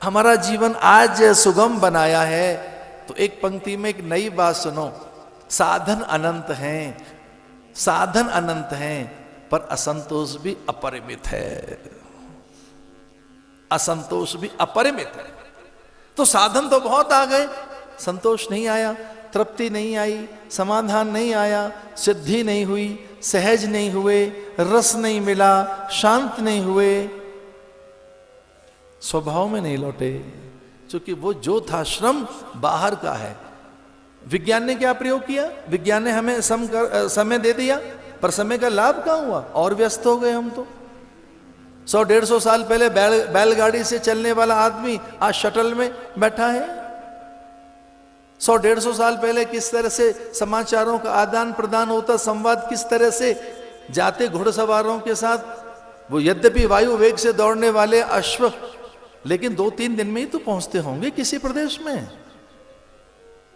हमारा जीवन आज सुगम बनाया है। तो एक पंक्ति में एक नई बात सुनो, साधन अनंत हैं, साधन अनंत हैं, पर असंतोष भी अपरिमित है। असंतोष भी अपरिमित है। तो साधन तो बहुत आ गए, संतोष नहीं आया, तृप्ति नहीं आई, समाधान नहीं आया, सिद्धि नहीं हुई, सहज नहीं हुए, रस नहीं मिला, शांत नहीं हुए, स्वभाव में नहीं लौटे, क्योंकि वो जो था श्रम बाहर का है। विज्ञान ने क्या प्रयोग किया? विज्ञान ने हमें समय दे दिया, पर समय का लाभ कहां हुआ? और व्यस्त हो गए हम। तो 100-150 साल पहले बैलगाड़ी से चलने वाला आदमी आज शटल में बैठा है। 100-150 साल पहले किस तरह से समाचारों का आदान प्रदान होता, संवाद किस तरह से जाते घुड़सवारों के साथ। वो यद्यपि वायु वेग से दौड़ने वाले अश्व, लेकिन 2-3 दिन में ही तो पहुंचते होंगे किसी प्रदेश में।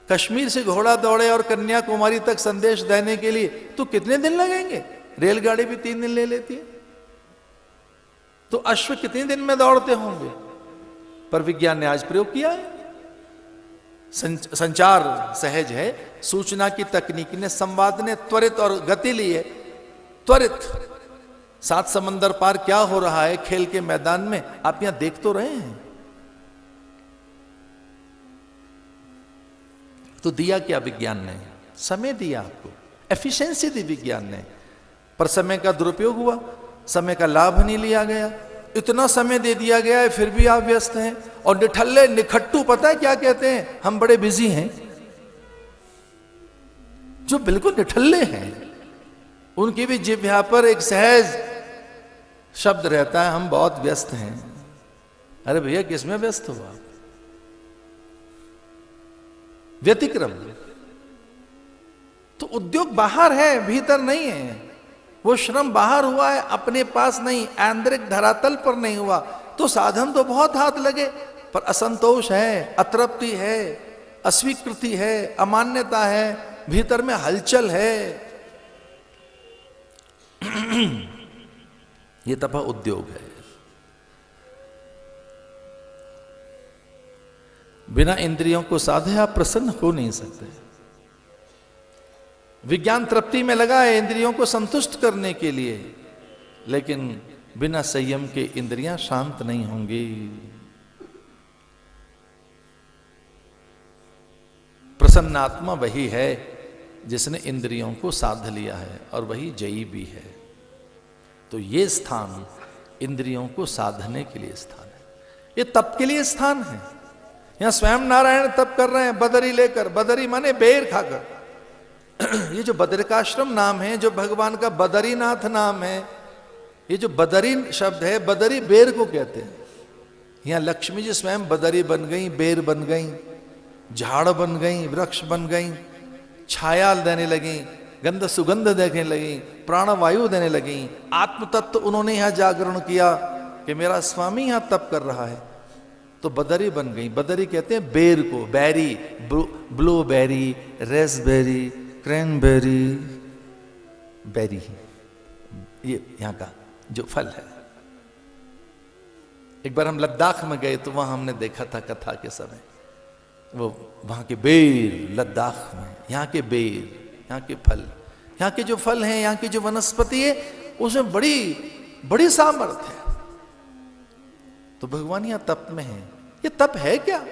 कश्मीर से घोड़ा दौड़े और कन्याकुमारी तक संदेश देने के लिए तो कितने दिन लगेंगे? रेलगाड़ी भी 3 दिन ले लेती है। तो अश्व कितने दिन में दौड़ते होंगे? पर विज्ञान ने आज प्रयोग किया है। संचार सहज है, सूचना की तकनीक ने, संवाद ने त्वरित और गति ली है। त्वरित 7 समंदर पार क्या हो रहा है खेल के मैदान में, आप यहां देख तो रहे हैं। तो दिया क्या विज्ञान ने? समय दिया आपको, एफिशिएंसी दी विज्ञान ने, पर समय का दुरुपयोग हुआ, समय का लाभ नहीं लिया गया। इतना समय दे दिया गया है, फिर भी आप व्यस्त हैं। और निठल्ले निखट्टू पता है क्या कहते हैं? हम बड़े बिजी हैं। जो बिल्कुल निठल्ले हैं, उनकी भी जिह्वा पर एक सहज शब्द रहता है, हम बहुत व्यस्त हैं। अरे भैया, किसमें व्यस्त हो आप? व्यतिक्रम। तो उद्योग बाहर है, भीतर नहीं है। वो श्रम बाहर हुआ है, अपने पास नहीं, आंतरिक धरातल पर नहीं हुआ। तो साधन तो बहुत हाथ लगे, पर असंतोष है, अतृप्ति है, अस्वीकृति है, अमान्यता है, भीतर में हलचल है। ये तपह उद्योग है। बिना इंद्रियों को साधे आप प्रसन्न हो नहीं सकते। विज्ञान तृप्ति में लगा है इंद्रियों को संतुष्ट करने के लिए, लेकिन बिना संयम के इंद्रियां शांत नहीं होंगी। प्रसन्न आत्मा वही है जिसने इंद्रियों को साध लिया है, और वही जयी भी है। तो ये स्थान इंद्रियों को साधने के लिए स्थान है, ये तप के लिए स्थान है। यहां स्वयं नारायण तप कर रहे हैं, बदरी लेकर। बदरी माने बेर खाकर। ये जो बदरिकाश्रम नाम है, जो भगवान का बदरीनाथ नाम है, ये जो बदरी शब्द है, बदरी बेर को कहते हैं। यहां लक्ष्मी जी स्वयं बदरी बन गई, बेर बन गई, झाड़ बन गई, वृक्ष बन गई, छाया देने लगी, गंध सुगंध देने लगी, प्राणवायु देने लगी। आत्म तत्व उन्होंने यहां जागरण किया कि मेरा स्वामी यहां तप कर रहा है, तो बदरी बन गई। बदरी कहते हैं बेर को, बैरी, ब्लूबेरी, रेसबेरी, क्रैनबेरी, बेरी, ये यहां का जो फल है। एक बार हम लद्दाख में गए तो वहां हमने देखा था कथा के समय, वो वहां के बेर, लद्दाख में यहाँ के बेर, यहाँ के फल, यहाँ के जो फल हैं, यहाँ की जो वनस्पति है, उसमें बड़ी बड़ी सामर्थ्य है। तो भगवान यहाँ तप में है। ये तप है क्या?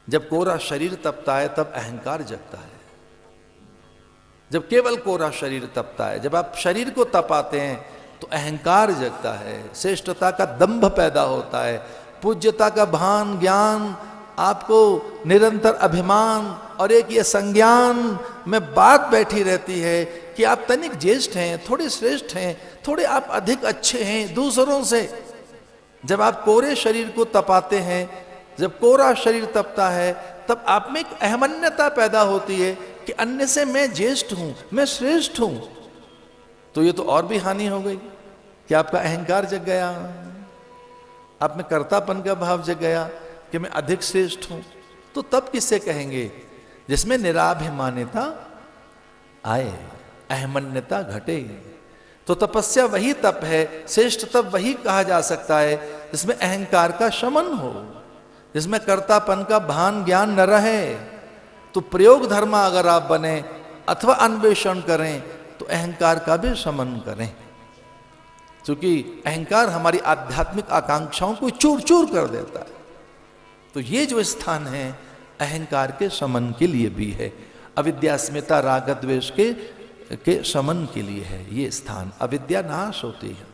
जब कोरा शरीर तपता है तब अहंकार जगता है। जब केवल कोरा शरीर तपता है, जब आप शरीर को तपाते हैं तो अहंकार जगता है, श्रेष्ठता का दंभ पैदा होता है, पूज्यता का भान, ज्ञान, आपको निरंतर अभिमान और एक ये संज्ञान में बात बैठी रहती है कि आप तनिक ज्येष्ठ हैं, थोड़े श्रेष्ठ हैं, थोड़े आप अधिक अच्छे हैं दूसरों से। जब आप कोरे शरीर को तपाते हैं, जब कोरा शरीर तपता है, तब आप में एक अहमन्यता पैदा होती है कि अन्य से मैं ज्येष्ठ हूं, मैं श्रेष्ठ हूं। तो ये तो और भी हानि हो गई कि आपका अहंकार जग गया, आप में कर्तापन का भाव जग गया कि मैं अधिक श्रेष्ठ हूं। तो तब किससे कहेंगे? जिसमें निराभिमानिता आए, अहमन्यता घटे, तो तपस्या वही तप है, श्रेष्ठ तप वही कहा जा सकता है जिसमें अहंकार का शमन हो, जिसमें कर्तापन का भान ज्ञान न रहे। तो प्रयोग धर्मा अगर आप बने अथवा अन्वेषण करें तो अहंकार का भी शमन करें, क्योंकि अहंकार हमारी आध्यात्मिक आकांक्षाओं को चूर चूर कर देता है। तो ये जो स्थान है अहंकार के शमन के लिए भी है, अविद्या अस्मिता राग द्वेष के शमन के लिए है। ये स्थान अविद्या नाश होती है।